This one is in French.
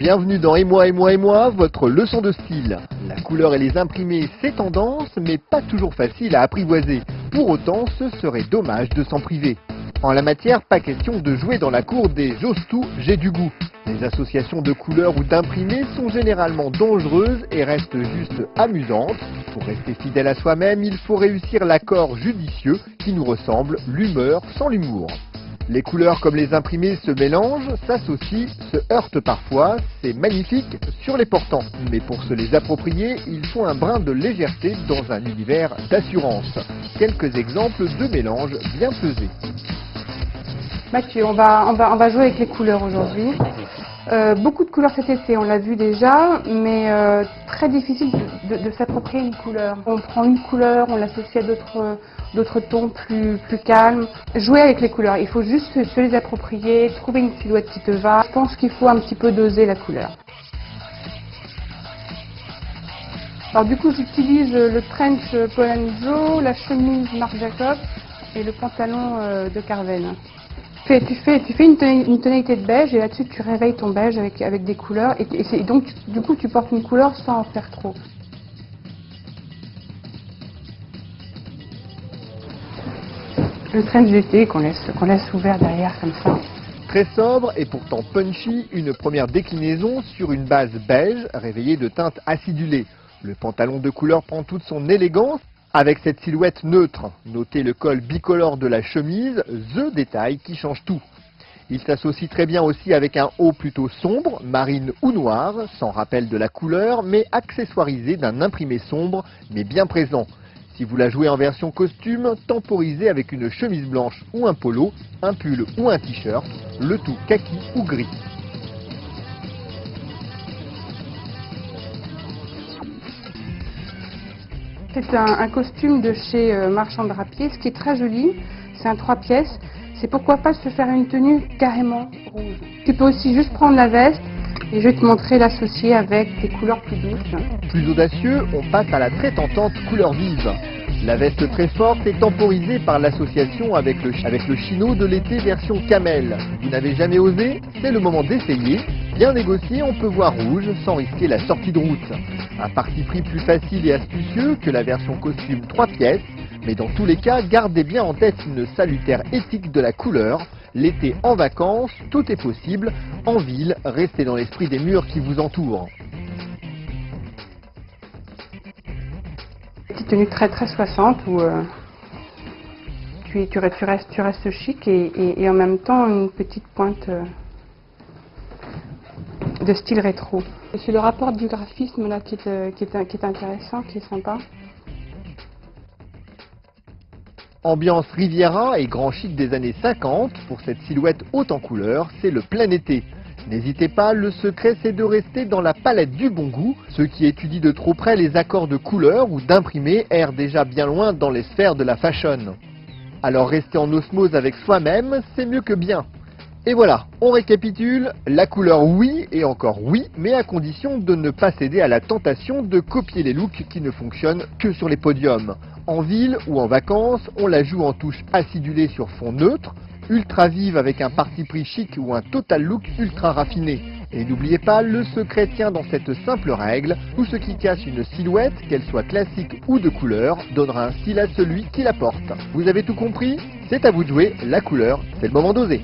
Bienvenue dans Et moi, votre leçon de style. La couleur et les imprimés, c'est tendance, mais pas toujours facile à apprivoiser. Pour autant, ce serait dommage de s'en priver. En la matière, pas question de jouer dans la cour des « j'ose tout, j'ai du goût ». Les associations de couleurs ou d'imprimés sont généralement dangereuses et restent juste amusantes. Pour rester fidèle à soi-même, il faut réussir l'accord judicieux qui nous ressemble, l'humeur sans l'humour. Les couleurs comme les imprimés se mélangent, s'associent, se heurtent parfois, c'est magnifique sur les portants. Mais pour se les approprier, il faut un brin de légèreté dans un univers d'assurance. Quelques exemples de mélanges bien pesés. Mathieu, on va jouer avec les couleurs aujourd'hui. Beaucoup de couleurs cet été, on l'a vu déjà, mais très difficile de s'approprier une couleur. On prend une couleur, on l'associe à d'autres tons plus calmes. Jouer avec les couleurs, il faut juste se les approprier, trouver une silhouette qui te va. Je pense qu'il faut un petit peu doser la couleur. Alors du coup, j'utilise le trench Palazzo, la chemise Marc Jacobs et le pantalon de Carvel. Tu fais une tonalité de beige et là-dessus tu réveilles ton beige avec des couleurs et donc du coup tu portes une couleur sans en faire trop. Le trench d'été qu'on laisse ouvert derrière comme ça. Très sobre et pourtant punchy, une première déclinaison sur une base beige réveillée de teintes acidulées. Le pantalon de couleur prend toute son élégance avec cette silhouette neutre. Notez le col bicolore de la chemise, the détail qui change tout. Il s'associe très bien aussi avec un haut plutôt sombre, marine ou noir, sans rappel de la couleur, mais accessoirisé d'un imprimé sombre, mais bien présent. Si vous la jouez en version costume, temporisez avec une chemise blanche ou un polo, un pull ou un t-shirt, le tout kaki ou gris. C'est un costume de chez Marchand Drapier, ce qui est très joli, c'est un 3 pièces. C'est pourquoi pas se faire une tenue carrément rouge. Tu peux aussi juste prendre la veste et je vais te montrer l'associer avec des couleurs plus douces. Plus audacieux, on passe à la très tentante couleur vive. La veste très forte est temporisée par l'association avec le chino de l'été version camel. Vous n'avez jamais osé? C'est le moment d'essayer. Bien négocié, on peut voir rouge sans risquer la sortie de route. Un parti pris plus facile et astucieux que la version costume 3 pièces. Mais dans tous les cas, gardez bien en tête une salutaire éthique de la couleur. L'été en vacances, tout est possible. En ville, restez dans l'esprit des murs qui vous entourent. Petite tenue très 60 où tu restes chic et en même temps une petite pointe de style rétro. C'est le rapport du graphisme là qui est intéressant, qui est sympa. Ambiance Riviera et grand chic des années 50, pour cette silhouette haute en couleur, c'est le plein été. N'hésitez pas, le secret c'est de rester dans la palette du bon goût. Ceux qui étudient de trop près les accords de couleurs ou d'imprimés errent déjà bien loin dans les sphères de la fashion. Alors rester en osmose avec soi-même, c'est mieux que bien. Et voilà, on récapitule, la couleur oui et encore oui, mais à condition de ne pas céder à la tentation de copier les looks qui ne fonctionnent que sur les podiums. En ville ou en vacances, on la joue en touche acidulée sur fond neutre, ultra vive avec un parti pris chic ou un total look ultra raffiné. Et n'oubliez pas, le secret tient dans cette simple règle, où ce qui casse une silhouette, qu'elle soit classique ou de couleur, donnera un style à celui qui la porte. Vous avez tout compris? C'est à vous de jouer, la couleur, c'est le moment d'oser.